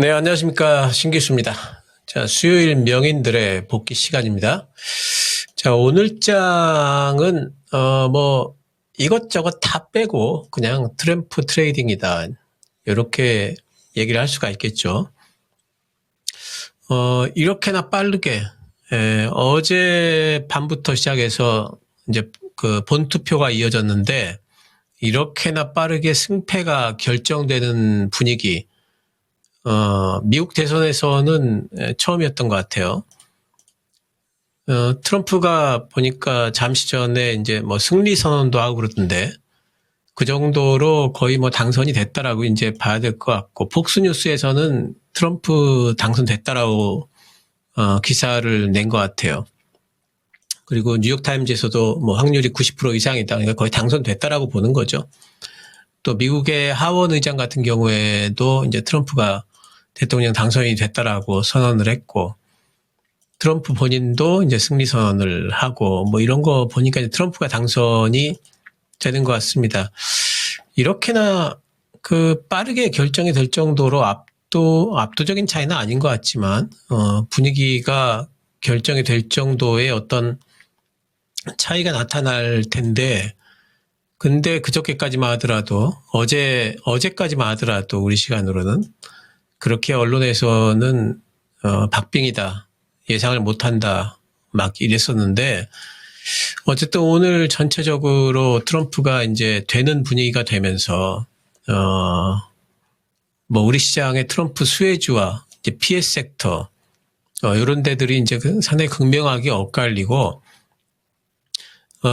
네, 안녕하십니까. 신기수입니다. 자, 수요일 명인들의 복귀 시간입니다. 자, 오늘 장은, 이것저것 다 빼고 그냥 트램프 트레이딩이다. 이렇게 얘기를 할 수가 있겠죠. 이렇게나 빠르게, 어제 밤부터 시작해서 이제 그 본투표가 이어졌는데, 이렇게나 빠르게 승패가 결정되는 분위기, 미국 대선에서는 처음이었던 것 같아요. 트럼프가 보니까 잠시 전에 이제 뭐 승리 선언도 하고 그러던데, 그 정도로 거의 뭐 당선이 됐다라고 이제 봐야 될 것 같고, 폭스뉴스에서는 트럼프 당선됐다라고, 기사를 낸 것 같아요. 그리고 뉴욕타임즈에서도 뭐 확률이 90% 이상이다. 그러니까 거의 당선됐다라고 보는 거죠. 또 미국의 하원 의장 같은 경우에도 이제 트럼프가 대통령 당선이 됐다라고 선언을 했고, 트럼프 본인도 이제 승리 선언을 하고, 뭐 이런 거 보니까 이제 트럼프가 당선이 되는 것 같습니다. 이렇게나 그 빠르게 결정이 될 정도로 압도적인 차이는 아닌 것 같지만, 분위기가 결정이 될 정도의 어떤 차이가 나타날 텐데, 근데 그저께까지만 하더라도, 어제까지만 하더라도 우리 시간으로는 그렇게 언론에서는 박빙이다, 예상을 못한다 막 이랬었는데, 어쨌든 오늘 전체적으로 트럼프가 이제 되는 분위기가 되면서 뭐 우리 시장의 트럼프 수혜주와 이제 피해 섹터 이런 데들이 이제 상당히 극명하게 엇갈리고,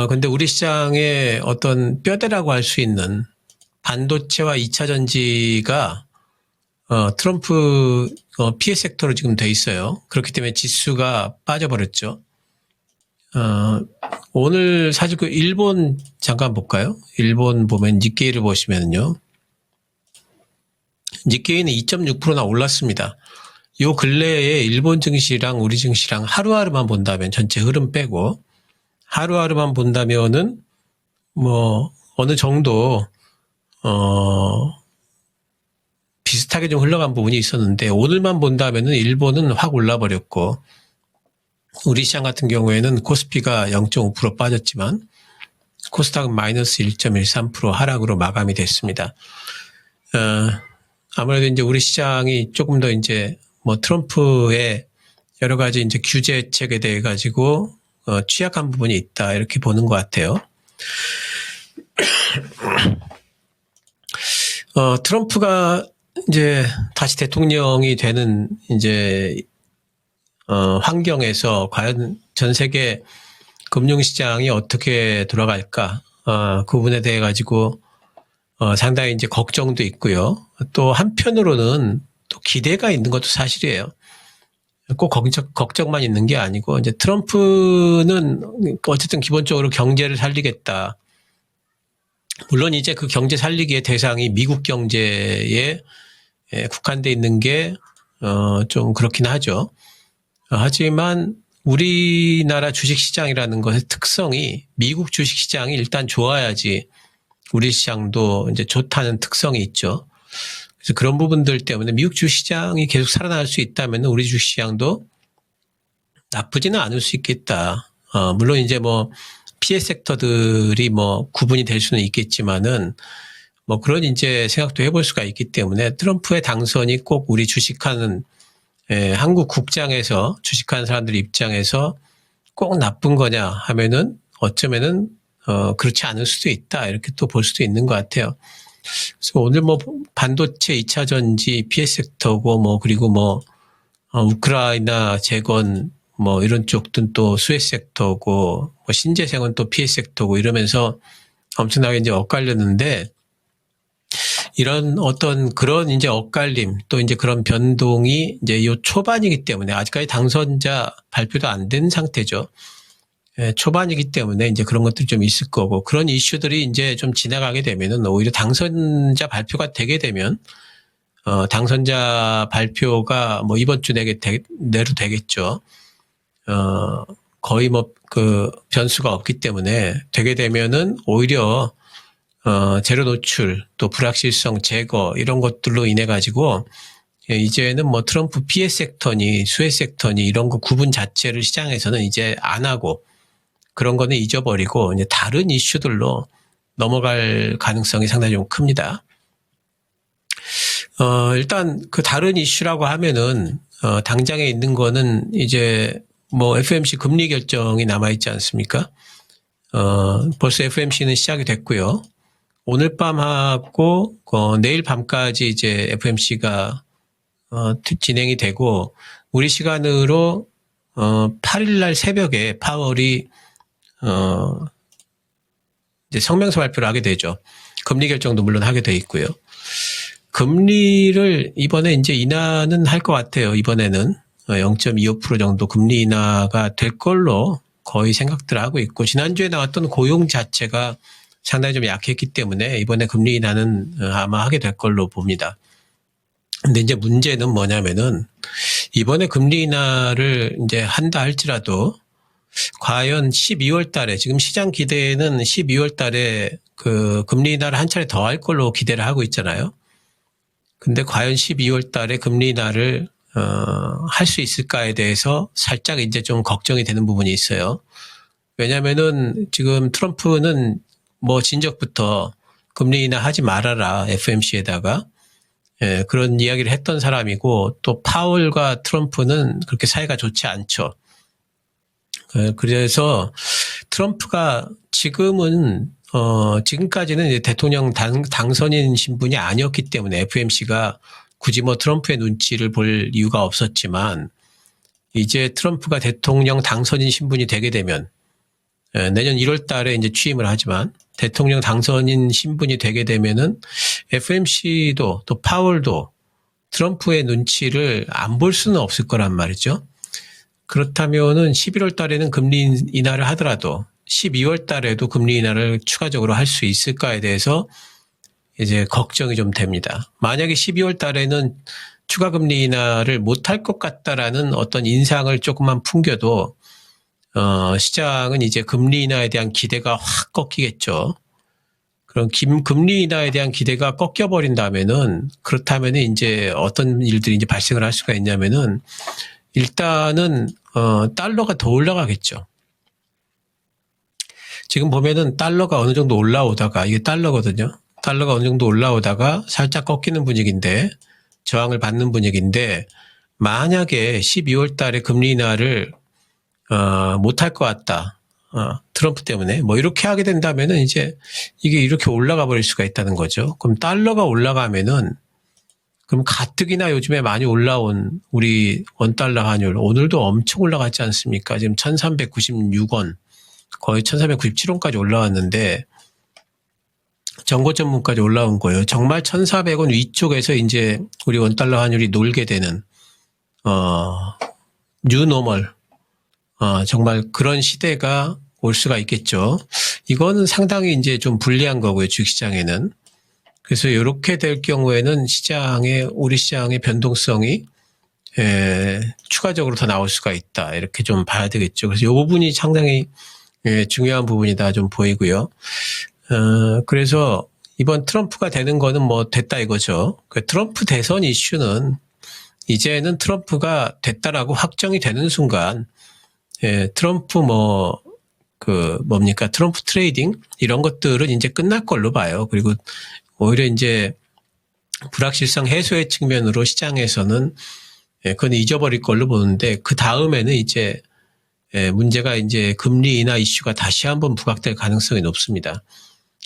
근데 우리 시장의 어떤 뼈대라고 할 수 있는 반도체와 2차 전지가 트럼프 피해 섹터로 지금 돼 있어요. 그렇기 때문에 지수가 빠져버렸죠. 오늘 사실 그 일본 잠깐 볼까요? 일본 보면 니케이를 보시면요. 니케이는 2.6%나 올랐습니다. 요 근래에 일본 증시랑 우리 증시랑 하루하루만 본다면, 전체 흐름 빼고 하루하루만 본다면은 뭐 어느 정도 비슷하게 좀 흘러간 부분이 있었는데, 오늘만 본다면은 일본은 확 올라버렸고, 우리 시장 같은 경우에는 코스피가 0.5% 빠졌지만 코스닥은 마이너스 1.13% 하락으로 마감이 됐습니다. 아무래도 이제 우리 시장이 조금 더 이제 뭐 트럼프의 여러 가지 이제 규제책에 대해 가지고 취약한 부분이 있다, 이렇게 보는 것 같아요. 트럼프가 이제 다시 대통령이 되는 이제 환경에서 과연 전 세계 금융시장이 어떻게 돌아갈까, 그 부분에 대해 가지고 상당히 이제 걱정도 있고요. 또 한편으로는 또 기대가 있는 것도 사실이에요. 꼭 걱정만 있는 게 아니고, 이제 트럼프는 어쨌든 기본적으로 경제를 살리겠다. 물론 이제 그 경제 살리기의 대상이 미국 경제에 국한돼 있는 게 좀 그렇긴 하죠. 하지만 우리나라 주식시장이라는 것의 특성이, 미국 주식시장이 일단 좋아야지 우리 시장도 이제 좋다는 특성이 있죠. 그래서 그런 부분들 때문에 미국 주식시장이 계속 살아날 수 있다면 우리 주식시장도 나쁘지는 않을 수 있겠다. 물론 이제 뭐 피해 섹터들이 뭐 구분이 될 수는 있겠지만은, 뭐 그런 이제 생각도 해볼 수가 있기 때문에 트럼프의 당선이 꼭 우리 주식하는, 한국 국장에서 주식하는 사람들 입장에서 꼭 나쁜 거냐 하면은 어쩌면은 그렇지 않을 수도 있다, 이렇게 또 볼 수도 있는 것 같아요. 그래서 오늘 뭐 반도체 2차 전지 피해 섹터고, 뭐 그리고 뭐 우크라이나 재건 뭐 이런 쪽은 또 수혜 섹터고, 뭐 신재생은 또 피해 섹터고 이러면서 엄청나게 이제 엇갈렸는데, 이런 어떤 그런 이제 엇갈림, 또 이제 그런 변동이 이제 요 초반이기 때문에, 아직까지 당선자 발표도 안 된 상태죠. 초반이기 때문에 이제 그런 것들이 좀 있을 거고, 그런 이슈들이 이제 좀 지나가게 되면은 오히려 당선자 발표가 되게 되면, 당선자 발표가 뭐 이번 주 내로 되겠죠. 거의 뭐 그 변수가 없기 때문에 되게 되면은 오히려 제로 노출, 또 불확실성 제거, 이런 것들로 인해 가지고 이제는 뭐 트럼프 피해 섹터니 수혜 섹터니 이런 거 구분 자체를 시장에서는 이제 안 하고 그런 거는 잊어버리고 이제 다른 이슈들로 넘어갈 가능성이 상당히 좀 큽니다. 일단 그 다른 이슈라고 하면은 당장에 있는 거는 이제 뭐 FOMC 금리 결정이 남아있지 않습니까? 벌써 FOMC는 시작이 됐고요. 오늘 밤하고 내일 밤까지 이제 FOMC가 진행이 되고 우리 시간으로 8일 날 새벽에 파월이 이제 성명서 발표를 하게 되죠. 금리 결정도 물론 하게 돼 있고요. 금리를 이번에 이제 인하는 할 것 같아요. 이번에는 0.25% 정도 금리 인하가 될 걸로 거의 생각들 하고 있고 지난주에 나왔던 고용 자체가 상당히 좀 약했기 때문에 이번에 금리 인하는 아마 하게 될 걸로 봅니다. 근데 이제 문제는 뭐냐면은 이번에 금리 인하를 이제 한다 할지라도 과연 12월 달에 지금 시장 기대는 12월 달에 그 금리 인하를 한 차례 더 할 걸로 기대를 하고 있잖아요. 근데 과연 12월 달에 금리 인하를 할 수 있을까에 대해서 살짝 이제 좀 걱정이 되는 부분이 있어요. 왜냐면은 지금 트럼프는 뭐 진작부터 금리 인하 하지 말아라 FOMC에다가 그런 이야기를 했던 사람이고 또 파월과 트럼프는 그렇게 사이가 좋지 않죠. 그래서 트럼프가 지금은 지금까지는 이제 대통령 당선인 신분이 아니었기 때문에 FOMC가 굳이 뭐 트럼프의 눈치를 볼 이유가 없었지만 이제 트럼프가 대통령 당선인 신분이 되게 되면 내년 1월 달에 이제 취임을 하지만 대통령 당선인 신분이 되게 되면은 FOMC도 또 파월도 트럼프의 눈치를 안 볼 수는 없을 거란 말이죠. 그렇다면은 11월 달에는 금리 인하를 하더라도 12월 달에도 금리 인하를 추가적으로 할 수 있을까에 대해서 이제 걱정이 좀 됩니다. 만약에 12월 달에는 추가 금리 인하를 못할 것 같다라는 어떤 인상을 조금만 풍겨도 시장은 이제 금리 인하에 대한 기대가 확 꺾이겠죠. 그럼 금리 인하에 대한 기대가 꺾여버린다면은 그렇다면은 이제 어떤 일들이 이제 발생을 할 수가 있냐면은 일단은 달러가 더 올라가겠죠. 지금 보면은 달러가 어느 정도 올라오다가 이게 달러거든요. 달러가 어느 정도 올라오다가 살짝 꺾이는 분위기인데 저항을 받는 분위기인데 만약에 12월 달에 금리 인하를 못할 것 같다. 트럼프 때문에 뭐 이렇게 하게 된다면은 이제 이게 이렇게 올라가 버릴 수가 있다는 거죠. 그럼 달러가 올라가면은 그럼 가뜩이나 요즘에 많이 올라온 우리 원달러 환율 오늘도 엄청 올라갔지 않습니까? 지금 1396원 거의 1397원까지 올라왔는데 정고점문까지 올라온 거예요. 정말 1400원 위쪽에서 이제 우리 원달러 환율이 놀게 되는 뉴노멀 정말 그런 시대가 올 수가 있겠죠. 이거는 상당히 이제 좀 불리한 거고요. 주식시장에는. 그래서 이렇게 될 경우에는 우리 시장의 변동성이 추가적으로 더 나올 수가 있다. 이렇게 좀 봐야 되겠죠. 그래서 이 부분이 상당히 중요한 부분이다 좀 보이고요. 그래서 이번 트럼프가 되는 거는 뭐 됐다 이거죠. 그 트럼프 대선 이슈는 이제는 트럼프가 됐다라고 확정이 되는 순간 트럼프 트럼프 트레이딩 이런 것들은 이제 끝날 걸로 봐요. 그리고 오히려 이제 불확실성 해소의 측면으로 시장에서는 그건 잊어버릴 걸로 보는데 그 다음에는 이제 문제가 이제 금리 인하 이슈가 다시 한번 부각될 가능성이 높습니다.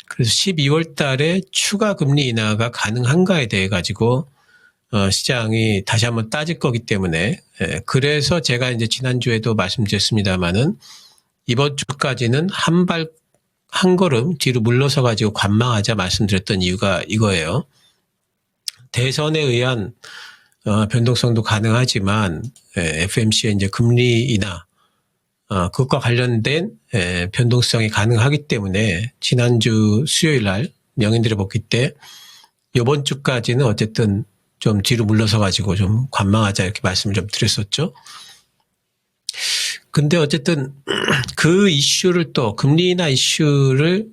그래서 12월 달에 추가 금리 인하가 가능한가에 대해 가지고 시장이 다시 한번 따질 거기 때문에 그래서 제가 이제 지난주에도 말씀드렸습니다마는 이번 주까지는 한 걸음 뒤로 물러서 가지고 관망하자 말씀드렸던 이유가 이거예요. 대선에 의한 변동성도 가능하지만 FOMC의 이제 금리 인하 그것과 관련된 변동성이 가능하기 때문에 지난주 수요일 날 명인들의 복귀 때 이번 주까지는 어쨌든 좀 뒤로 물러서 가지고 좀 관망하자 이렇게 말씀을 좀 드렸었죠. 근데 어쨌든 그 이슈를 또 금리 인하 이슈를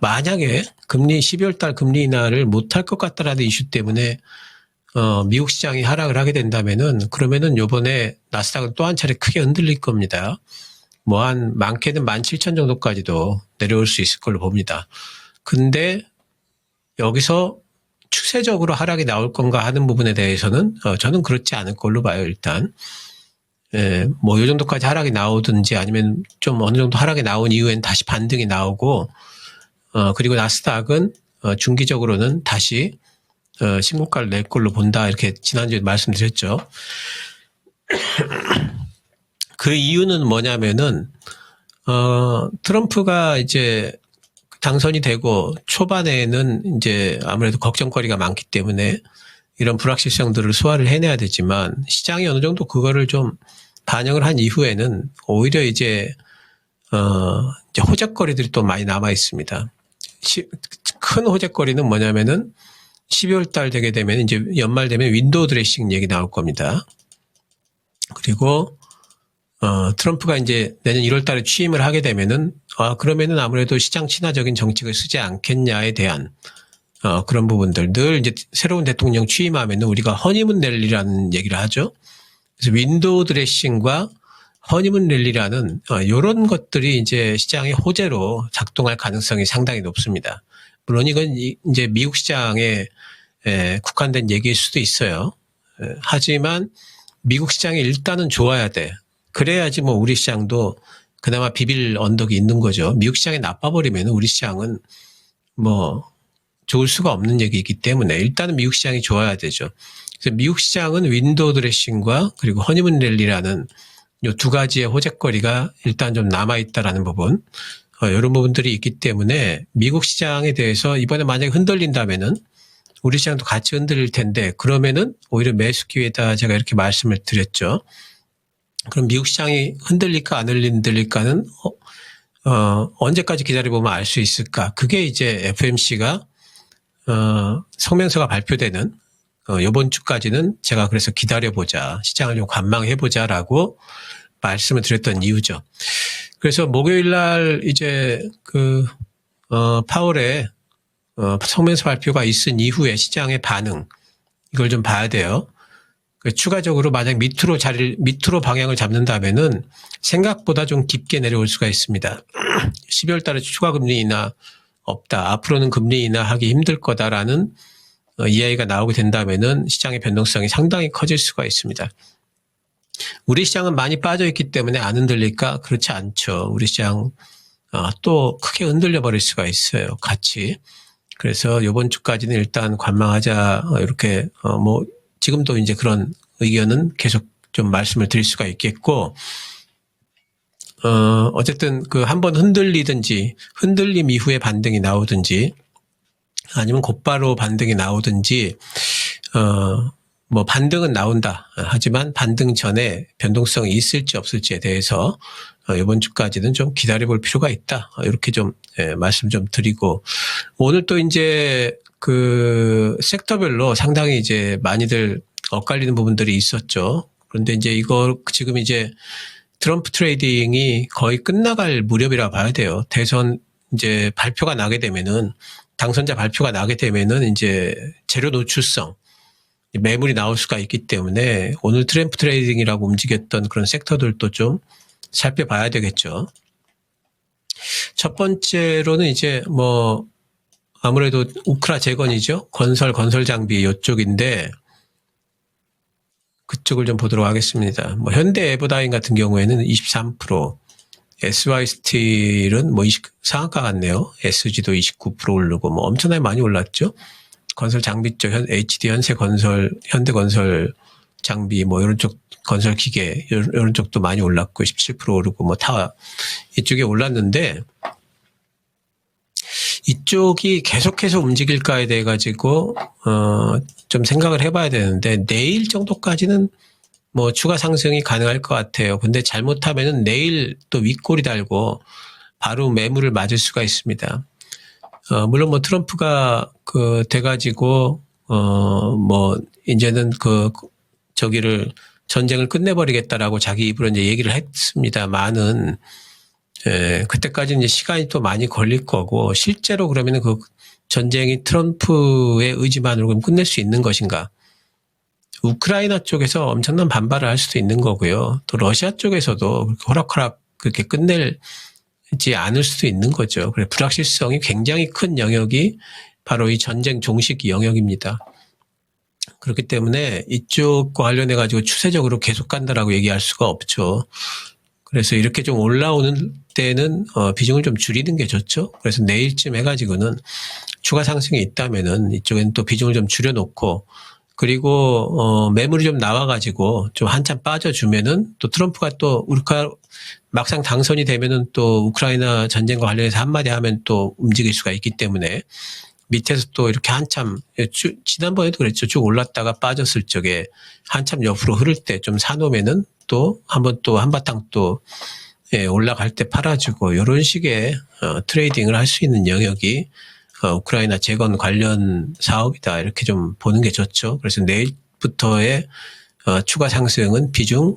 만약에 12월 달 금리 인하를 못할 것 같다라는 이슈 때문에 미국 시장이 하락을 하게 된다면은 그러면은 요번에 나스닥은 또 한 차례 크게 흔들릴 겁니다. 뭐 한 많게는 17,000 정도까지도 내려올 수 있을 걸로 봅니다. 근데 여기서 추세적으로 하락이 나올 건가 하는 부분에 대해서는 저는 그렇지 않을 걸로 봐요, 일단. 예, 뭐 요 정도까지 하락이 나오든지 아니면 좀 어느 정도 하락이 나온 이후엔 다시 반등이 나오고 그리고 나스닥은 중기적으로는 다시 신고가를 낼 걸로 본다, 이렇게 지난주에 말씀드렸죠. 그 이유는 뭐냐면은 트럼프가 이제 당선이 되고 초반에는 이제 아무래도 걱정거리가 많기 때문에 이런 불확실성들을 소화를 해내야 되지만 시장이 어느 정도 그거를 좀 반영을 한 이후에는 오히려 이제 호재거리들이 또 많이 남아 있습니다. 큰 호재거리는 뭐냐면은 12월 달 되게 되면 이제 연말 되면 윈도우 드레싱 얘기 나올 겁니다. 그리고 트럼프가 이제 내년 1월 달에 취임을 하게 되면은 그러면은 아무래도 시장 친화적인 정책을 쓰지 않겠냐에 대한 그런 부분들, 늘 이제 새로운 대통령 취임하면은 우리가 허니문 랠리라는 얘기를 하죠. 그래서 윈도우 드레싱과 허니문 랠리라는 이런 것들이 이제 시장의 호재로 작동할 가능성이 상당히 높습니다. 물론 이건 이제 미국 시장에 국한된 얘기일 수도 있어요. 하지만 미국 시장이 일단은 좋아야 돼. 그래야지 뭐 우리 시장도 그나마 비빌 언덕이 있는 거죠. 미국 시장이 나빠버리면 우리 시장은 뭐 좋을 수가 없는 얘기이기 때문에 일단은 미국 시장이 좋아야 되죠. 그래서 미국 시장은 윈도우 드레싱과 그리고 허니문 랠리라는 이 두 가지의 호재거리가 일단 좀 남아있다라는 부분, 이런 부분들이 있기 때문에 미국 시장에 대해서 이번에 만약에 흔들린다면은 우리 시장도 같이 흔들릴 텐데 그러면은 오히려 매수 기회다, 제가 이렇게 말씀을 드렸죠. 그럼 미국 시장이 흔들릴까 안 흔들릴까는 언제까지 기다려보면 알 수 있을까? 그게 이제 FOMC가 성명서가 발표되는 이번 주까지는 제가 그래서 기다려보자, 시장을 좀 관망해보자라고 말씀을 드렸던 이유죠. 그래서 목요일 날 이제 파월의 성명서 발표가 있은 이후에 시장의 반응, 이걸 좀 봐야 돼요. 추가적으로 만약 밑으로 방향을 잡는다면은 생각보다 좀 깊게 내려올 수가 있습니다. 12월 달에 추가 금리 인하 없다, 앞으로는 금리 인하하기 힘들 거다라는 이야기가 나오게 된다면은 시장의 변동성이 상당히 커질 수가 있습니다. 우리 시장은 많이 빠져 있기 때문에 안 흔들릴까? 그렇지 않죠. 우리 시장 또 크게 흔들려 버릴 수가 있어요, 같이. 그래서 이번 주까지는 일단 관망하자, 이렇게 뭐 지금도 이제 그런 의견은 계속 좀 말씀을 드릴 수가 있겠고, 어쨌든 한번 흔들리든지 흔들림 이후에 반등이 나오든지 아니면 곧바로 반등이 나오든지 뭐 반등은 나온다, 하지만 반등 전에 변동성이 있을지 없을지에 대해서 이번 주까지는 좀 기다려볼 필요가 있다, 이렇게 좀 말씀 좀 드리고, 오늘 또 이제 섹터별로 상당히 이제 많이들 엇갈리는 부분들이 있었죠. 그런데 이제 이거 지금 이제 트럼프 트레이딩이 거의 끝나갈 무렵이라 봐야 돼요. 대선 이제 발표가 나게 되면은, 당선자 발표가 나게 되면은 이제 재료 노출성, 매물이 나올 수가 있기 때문에 오늘 트럼프 트레이딩이라고 움직였던 그런 섹터들도 좀 살펴봐야 되겠죠. 첫 번째로는 이제 뭐 아무래도 우크라 재건이죠. 건설 장비 이쪽인데 그쪽을 좀 보도록 하겠습니다. 뭐 현대 에버다인 같은 경우에는 23%, SY스틸은 뭐 상한가 같네요. SG도 29% 오르고 뭐 엄청나게 많이 올랐죠. 건설 장비 쪽, HD 현대 건설 장비, 뭐 이런 쪽 건설 기계, 이런 쪽도 많이 올랐고 17% 오르고 뭐 다 이쪽에 올랐는데, 이쪽이 계속해서 움직일까에 대해 가지고 좀 생각을 해봐야 되는데, 내일 정도까지는 뭐 추가 상승이 가능할 것 같아요. 근데 잘못하면은 내일 또 윗골이 달고 바로 매물을 맞을 수가 있습니다. 물론 뭐 트럼프가 돼가지고 뭐 이제는 저기를 전쟁을 끝내버리겠다라고 자기 입으로 이제 얘기를 했습니다만은, 그때까지는 이제 시간이 또 많이 걸릴 거고, 실제로 그러면은 전쟁이 트럼프의 의지만으로 그럼 끝낼 수 있는 것인가? 우크라이나 쪽에서 엄청난 반발을 할 수도 있는 거고요. 또 러시아 쪽에서도 호락호락 그렇게 끝내지 않을 수도 있는 거죠. 그래서 불확실성이 굉장히 큰 영역이 바로 이 전쟁 종식 영역입니다. 그렇기 때문에 이쪽과 관련해 가지고 추세적으로 계속 간다라고 얘기할 수가 없죠. 그래서 이렇게 좀 올라오는 때는 비중을 좀 줄이는 게 좋죠. 그래서 내일쯤 해가지고는 추가 상승이 있다면은 이쪽에는 또 비중을 좀 줄여놓고, 그리고 매물이 좀 나와가지고 좀 한참 빠져주면은 또 트럼프가 또 막상 당선이 되면은 또 우크라이나 전쟁과 관련해서 한마디 하면 또 움직일 수가 있기 때문에 밑에서 또 이렇게 한참, 지난번에도 그랬죠. 쭉 올랐다가 빠졌을 적에 한참 옆으로 흐를 때 좀 사놓으면은 또 한바탕 또 올라갈 때 팔아주고 이런 식의 트레이딩을 할 수 있는 영역이 우크라이나 재건 관련 사업이다. 이렇게 좀 보는 게 좋죠. 그래서 내일부터의 추가 상승은 비중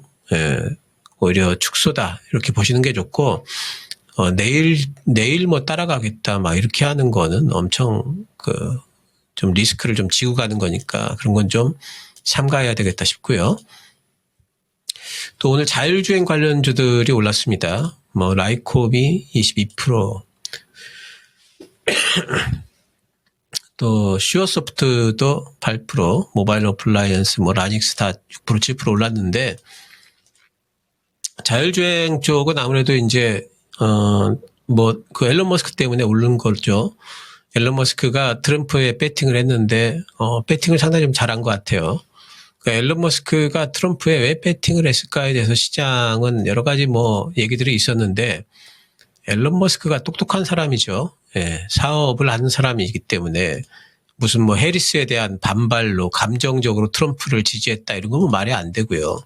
오히려 축소다. 이렇게 보시는 게 좋고, 내일 뭐 따라가겠다, 막 이렇게 하는 거는 엄청 좀 리스크를 좀 지고 가는 거니까 그런 건 좀 삼가해야 되겠다 싶고요. 또 오늘 자율주행 관련주들이 올랐습니다. 뭐, 라이코미 22%, 또 슈어소프트도 8%, 모바일 어플라이언스, 뭐, 라닉스 다 6%, 7% 올랐는데, 자율주행 쪽은 아무래도 이제 앨런 머스크 때문에 오른 거죠. 앨런 머스크가 트럼프에 배팅을 했는데, 배팅을 상당히 좀 잘한 것 같아요. 그러니까 앨런 머스크가 트럼프에 왜 배팅을 했을까에 대해서 시장은 여러 가지 뭐 얘기들이 있었는데, 앨런 머스크가 똑똑한 사람이죠. 예, 사업을 하는 사람이기 때문에 무슨 뭐 해리스에 대한 반발로 감정적으로 트럼프를 지지했다 이런 건 말이 안 되고요.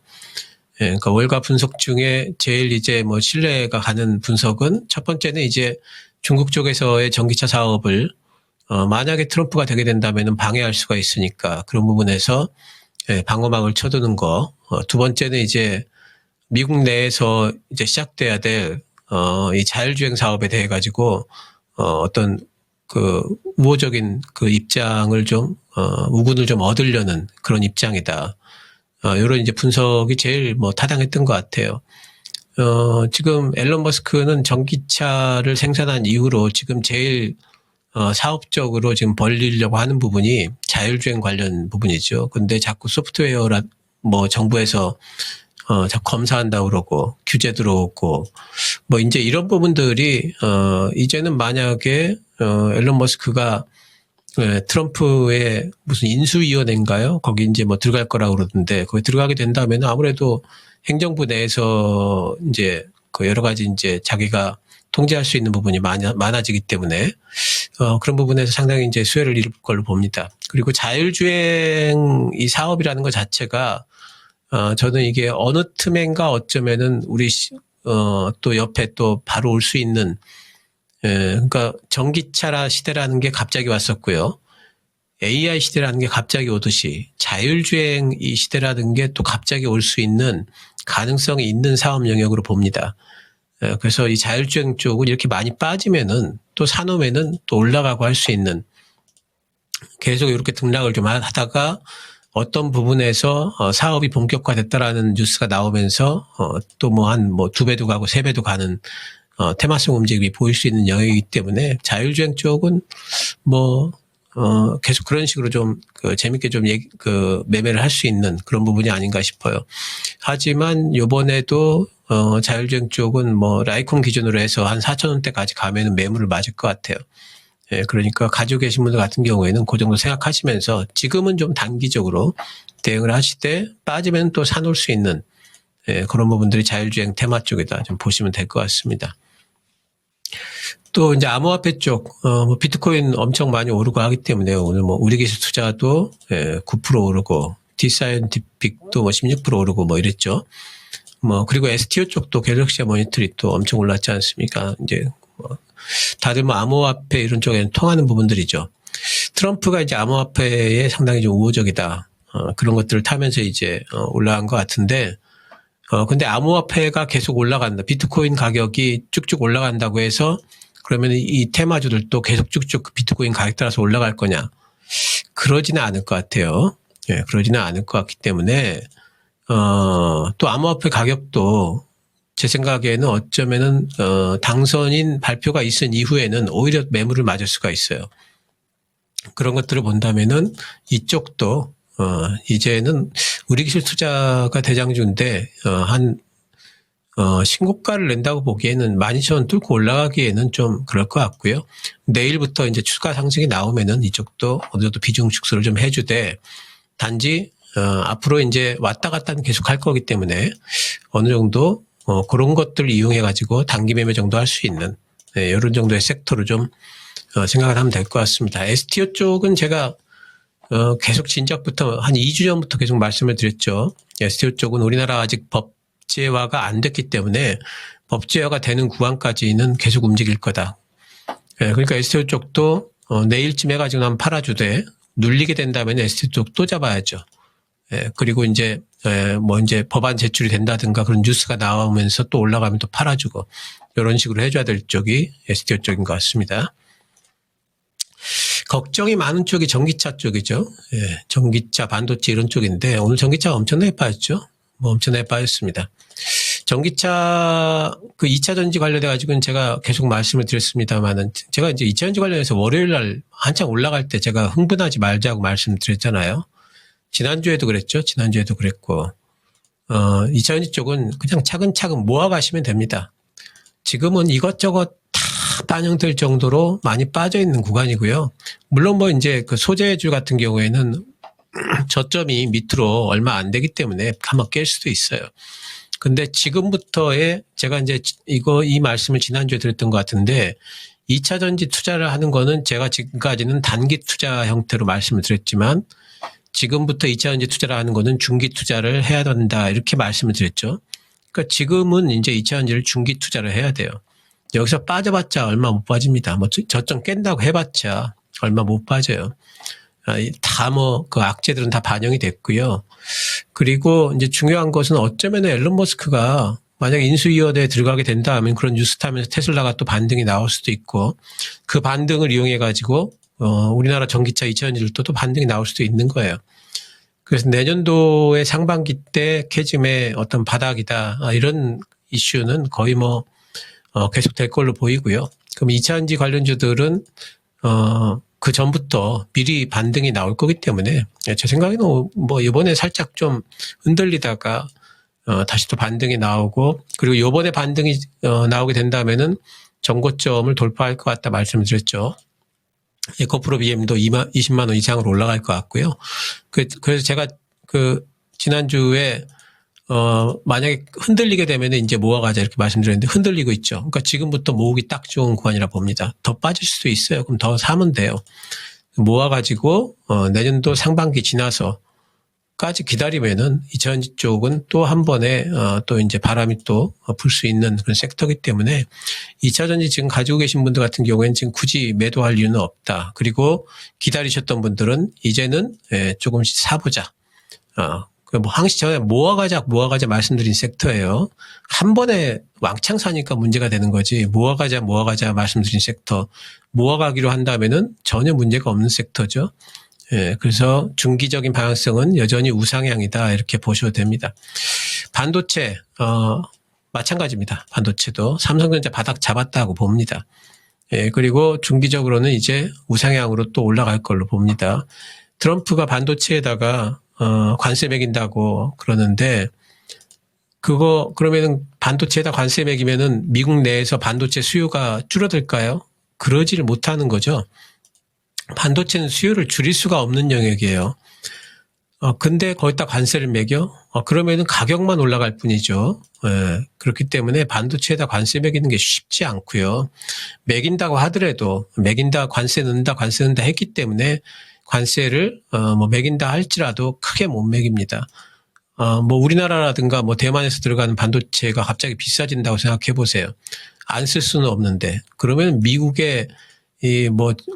예, 그러니까 월가 분석 중에 제일 이제 뭐 신뢰가 가는 분석은 첫 번째는 이제 중국 쪽에서의 전기차 사업을 만약에 트럼프가 되게 된다면은 방해할 수가 있으니까 그런 부분에서 방어막을 쳐두는 거. 두 번째는 이제 미국 내에서 이제 시작돼야 될 이 자율주행 사업에 대해 가지고 어떤 우호적인 입장을 좀 우군을 좀 얻으려는 그런 입장이다. 이런 이제 분석이 제일 뭐 타당했던 것 같아요. 지금 앨런 머스크는 전기차를 생산한 이후로 지금 제일 사업적으로 지금 벌리려고 하는 부분이 자율주행 관련 부분이죠. 근데 자꾸 소프트웨어라 뭐 정부에서 자꾸 검사한다고 그러고 규제 들어오고 뭐 이제 이런 부분들이 이제는 만약에 앨런 머스크가 트럼프의 무슨 인수위원회인가요? 거기 이제 뭐 들어갈 거라고 그러던데, 거기 들어가게 된다면 아무래도 행정부 내에서 이제 여러 가지 이제 자기가 통제할 수 있는 부분이 많아지기 때문에, 그런 부분에서 상당히 이제 수혜를 이룰 걸로 봅니다. 그리고 자율주행 이 사업이라는 것 자체가, 저는 이게 어느 틈엔가 어쩌면은 우리, 또 옆에 또 바로 올 수 있는, 그러니까 전기차 시대라는 게 갑자기 왔었고요. AI 시대라는 게 갑자기 오듯이 자율주행 이 시대라는 게 또 갑자기 올 수 있는 가능성이 있는 사업 영역으로 봅니다. 그래서 이 자율주행 쪽은 이렇게 많이 빠지면은 또 사놓으면은 또 올라가고 할 수 있는, 계속 이렇게 등락을 좀 하다가 어떤 부분에서 사업이 본격화됐다라는 뉴스가 나오면서 또 뭐 한 뭐 2배도 가고 3배도 가는 테마성 움직임이 보일 수 있는 영역이기 때문에 자율주행 쪽은 뭐 계속 그런 식으로 좀 재밌게 좀 매매를 할 수 있는 그런 부분이 아닌가 싶어요. 하지만 요번에도 자율주행 쪽은 뭐 라이콘 기준으로 해서 한 4,000원대까지 가면은 매물을 맞을 것 같아요. 예, 그러니까 가지고 계신 분들 같은 경우에는 그 정도 생각하시면서 지금은 좀 단기적으로 대응을 하시되 빠지면 또 사놓을 수 있는 그런 부분들이 자율주행 테마 쪽이다 좀 보시면 될 것 같습니다. 또 이제 암호화폐 쪽, 뭐 비트코인 엄청 많이 오르고 하기 때문에 오늘 뭐 우리기술 투자도 9% 오르고 디사이언티픽도 뭐 16% 오르고 뭐 이랬죠. 뭐 그리고 STO 쪽도 갤럭시아 모니터리 또 엄청 올랐지 않습니까? 이제 뭐 다들 뭐 암호화폐 이런 쪽에는 통하는 부분들이죠. 트럼프가 이제 암호화폐에 상당히 좀 우호적이다. 그런 것들을 타면서 이제 올라간 것 같은데, 근데 암호화폐가 계속 올라간다. 비트코인 가격이 쭉쭉 올라간다고 해서 그러면 이 테마주들도 계속 쭉쭉 비트코인 가격 따라서 올라갈 거냐? 그러지는 않을 것 같아요. 예, 그러지는 않을 것 같기 때문에 또 암호화폐 가격도 제 생각에는 어쩌면은 당선인 발표가 있은 이후에는 오히려 매물을 맞을 수가 있어요. 그런 것들을 본다면은 이쪽도 이제는 우리 기술 투자가 대장주인데 신고가를 낸다고 보기에는 12,000원 뚫고 올라가기에는 좀 그럴 것 같고요. 내일부터 이제 추가 상승이 나오면은 이쪽도 어느 정도 비중 축소를 좀 해주되, 단지 앞으로 이제 왔다 갔다는 계속 할 거기 때문에 어느 정도 그런 것들을 이용해 가지고 단기 매매 정도 할 수 있는 이런 정도의 섹터로 좀 생각을 하면 될 것 같습니다. STO 쪽은 제가 계속 진작부터 한 2주 전부터 계속 말씀을 드렸죠. STO 쪽은 우리나라 아직 법제화가 안 됐기 때문에 법제화가 되는 구간까지는 계속 움직일 거다. 그러니까 STO 쪽도 내일쯤 해가지고 한번 팔아주되, 눌리게 된다면 STO 쪽 또 잡아야죠. 그리고 이제 이제 법안 제출이 된다든가 그런 뉴스가 나오면서 또 올라가면 또 팔아주고, 이런 식으로 해줘야 될 쪽이 STO 쪽인 것 같습니다. 걱정이 많은 쪽이 전기차 쪽이죠. 전기차, 반도체 이런 쪽인데 오늘 전기차가 엄청나게 빠졌죠. 엄청나게 빠졌습니다. 전기차 그 2차 전지 관련해 가지고는 제가 계속 말씀을 드렸습니다만은, 제가 이제 2차 전지 관련해서 월요일 날 한창 올라갈 때 제가 흥분하지 말자고 말씀드렸잖아요. 지난주에도 그랬죠. 지난주에도 그랬고, 2차 전지 쪽은 그냥 차근차근 모아가시면 됩니다. 지금은 이것저것 다 반영될 정도로 많이 빠져 있는 구간이고요. 물론 이제 그 소재주 같은 경우에는 저점이 밑으로 얼마 안 되기 때문에 한번 깰 수도 있어요. 근데 지금부터의, 제가 이제 이 말씀을 지난주에 드렸던 것 같은데, 2차 전지 투자를 하는 거는 제가 지금까지는 단기 투자 형태로 말씀을 드렸지만, 지금부터 2차 전지 투자를 하는 거는 중기 투자를 해야 된다, 이렇게 말씀을 드렸죠. 그러니까 지금은 이제 2차 전지를 중기 투자를 해야 돼요. 여기서 빠져봤자 얼마 못 빠집니다. 저점 깬다고 해봤자 얼마 못 빠져요. 다 그 악재들은 다 반영이 됐고요. 그리고 이제 중요한 것은 어쩌면 앨런 머스크가 만약에 인수위원회에 들어가게 된다 하면 그런 뉴스 타면서 테슬라가 또 반등이 나올 수도 있고, 그 반등을 이용해 가지고 우리나라 전기차 2차 전지를 또 반등이 나올 수도 있는 거예요. 그래서 내년도의 상반기 때 캐즘의 어떤 바닥이다, 이런 이슈는 거의 계속 될 걸로 보이고요. 그럼 2차 전지 관련주들은 그 전부터 미리 반등이 나올 거기 때문에, 제 생각에는 이번에 살짝 좀 흔들리다가 다시 또 반등이 나오고, 그리고 이번에 반등이 나오게 된다면은 전고점을 돌파할 것 같다 말씀을 드렸죠. 에코프로 BM도 20만 원 이상으로 올라갈 것 같고요. 그래서 제가 지난주에 만약에 흔들리게 되면 이제 모아가자 이렇게 말씀드렸는데, 흔들리고 있죠. 그러니까 지금부터 모으기 딱 좋은 구간이라 봅니다. 더 빠질 수도 있어요. 그럼 더 사면 돼요. 모아가지고 내년도 상반기 지나서까지 기다리면은 2차 전지 쪽은 또 한 번에 또 이제 바람이 또 불 수 있는 그런 섹터이기 때문에, 2차 전지 지금 가지고 계신 분들 같은 경우에는 지금 굳이 매도할 이유는 없다. 그리고 기다리셨던 분들은 이제는 조금씩 사보자. 항시 전에 모아가자 말씀드린 섹터예요. 한 번에 왕창 사니까 문제가 되는 거지, 모아가자 말씀드린 섹터, 모아가기로 한다면은 전혀 문제가 없는 섹터죠. 그래서 중기적인 방향성은 여전히 우상향이다, 이렇게 보셔도 됩니다. 반도체, 마찬가지입니다. 반도체도 삼성전자 바닥 잡았다고 봅니다. 그리고 중기적으로는 이제 우상향으로 또 올라갈 걸로 봅니다. 트럼프가 반도체에다가 관세 매긴다고 그러는데, 그러면은 반도체에다 관세 매기면은 미국 내에서 반도체 수요가 줄어들까요? 그러지를 못하는 거죠. 반도체는 수요를 줄일 수가 없는 영역이에요. 근데 거기다 관세를 매겨? 그러면은 가격만 올라갈 뿐이죠. 그렇기 때문에 반도체에다 관세 매기는 게 쉽지 않고요. 매긴다고 하더라도, 관세 넣는다 했기 때문에 관세를 매긴다 할지라도 크게 못 매깁니다. 우리나라라든가 대만에서 들어가는 반도체가 갑자기 비싸진다고 생각해 보세요. 안 쓸 수는 없는데, 그러면 미국의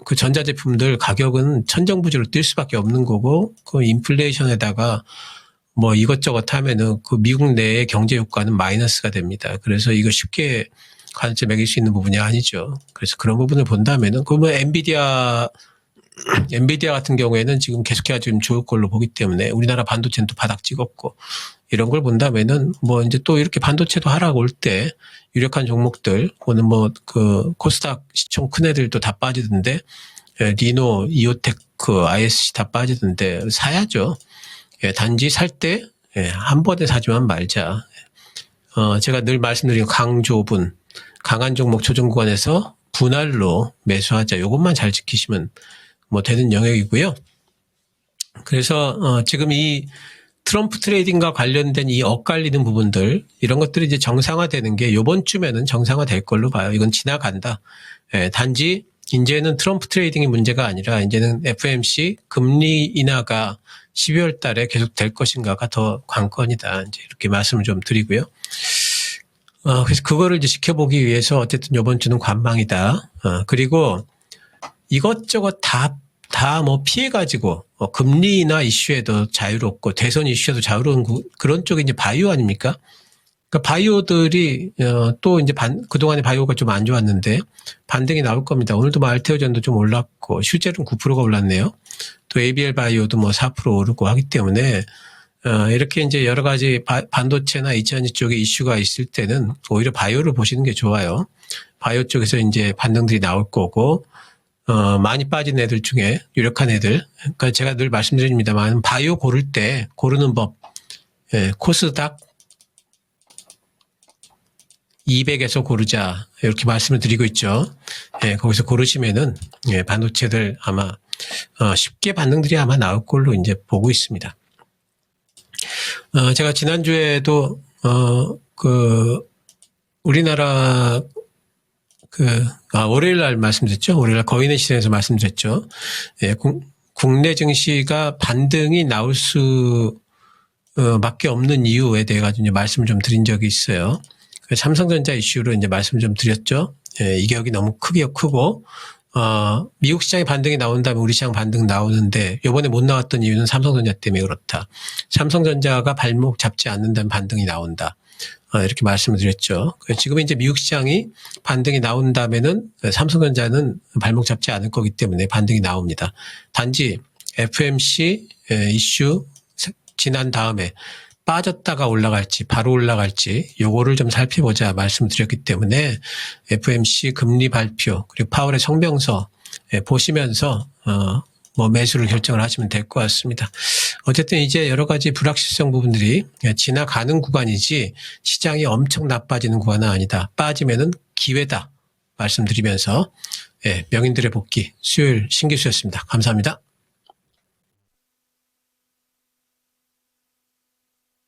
그 전자제품들 가격은 천정부지로 뛸 수밖에 없는 거고, 그 인플레이션에다가 이것저것 하면은 그 미국 내의 경제 효과는 마이너스가 됩니다. 그래서 이거 쉽게 관세 매길 수 있는 부분이 아니죠. 그래서 그런 부분을 본다면은, 그러면 엔비디아 엔비디아 같은 경우에는 지금 계속해서 좀 좋을 걸로 보기 때문에 우리나라 반도체는 또 바닥 찍었고 이런 걸 본다면은 뭐 이제 또 이렇게 반도체도 하락 올 때 유력한 종목들 오늘 뭐 그 코스닥 시총 큰 애들도 다 빠지던데 리노, 이오테크, ISC 다 빠지던데 사야죠. 단지 살 때 한 번에 사지만 말자. 제가 늘 말씀드린 강조분, 강한 종목 조정 구간에서 분할로 매수하자. 요것만 잘 지키시면 뭐 되는 영역이고요. 그래서 지금 이 트럼프 트레이딩과 관련된 이 엇갈리는 부분들 이런 것들이 이제 정상화되는 게 이번 주면은 정상화될 걸로 봐요. 이건 지나간다. 단지 이제는 트럼프 트레이딩이 문제가 아니라 이제는 FOMC 금리 인하가 12월 달에 계속 될 것인가가 더 관건이다. 이제 이렇게 말씀을 좀 드리고요. 그래서 그거를 이제 지켜보기 위해서 어쨌든 이번 주는 관망이다. 그리고 이것저것 다 뭐 피해가지고, 금리 인하 이슈에도 자유롭고, 대선 이슈에도 자유로운 그런 쪽이 이제 바이오 아닙니까? 그러니까 바이오들이, 또 이제 그동안에 바이오가 좀 안 좋았는데, 반등이 나올 겁니다. 오늘도 뭐 알테오전도 좀 올랐고, 슈젤은 9%가 올랐네요. 또 ABL 바이오도 뭐 4% 오르고 하기 때문에, 이렇게 이제 여러 가지 반도체나 2차전지 쪽에 이슈가 있을 때는 오히려 바이오를 보시는 게 좋아요. 바이오 쪽에서 이제 반등들이 나올 거고, 많이 빠진 애들 중에 유력한 애들. 그러니까 제가 늘 말씀드립니다만, 바이오 고를 때 고르는 법, 코스닥 200에서 고르자. 이렇게 말씀을 드리고 있죠. 거기서 고르시면은, 반도체들 아마, 쉽게 반등들이 아마 나올 걸로 이제 보고 있습니다. 제가 지난주에도, 우리나라, 월요일 날 말씀드렸죠. 월요일 날 거인의 시장에서 말씀드렸죠. 국내 증시가 반등이 나올 밖에 없는 이유에 대해 가지고 이제 말씀을 좀 드린 적이 있어요. 삼성전자 이슈로 이제 말씀을 좀 드렸죠. 이격이 너무 크고, 미국 시장에 반등이 나온다면 우리 시장 반등 나오는데, 요번에 못 나왔던 이유는 삼성전자 때문에 그렇다. 삼성전자가 발목 잡지 않는다면 반등이 나온다. 이렇게 말씀을 드렸죠. 지금 이제 미국 시장이 반등이 나온다면은 삼성전자는 발목 잡지 않을 거기 때문에 반등이 나옵니다. 단지 FOMC 이슈 지난 다음에 빠졌다가 올라갈지 바로 올라갈지 요거를 좀 살펴보자 말씀드렸기 때문에 FOMC 금리 발표 그리고 파월의 성명서 보시면서 뭐 매수를 결정을 하시면 될 것 같습니다. 어쨌든 이제 여러 가지 불확실성 부분들이 지나가는 구간이지 시장이 엄청 나빠지는 구간은 아니다. 빠지면은 기회다 말씀드리면서 명인들의 복귀 수요일 신기수였습니다. 감사합니다.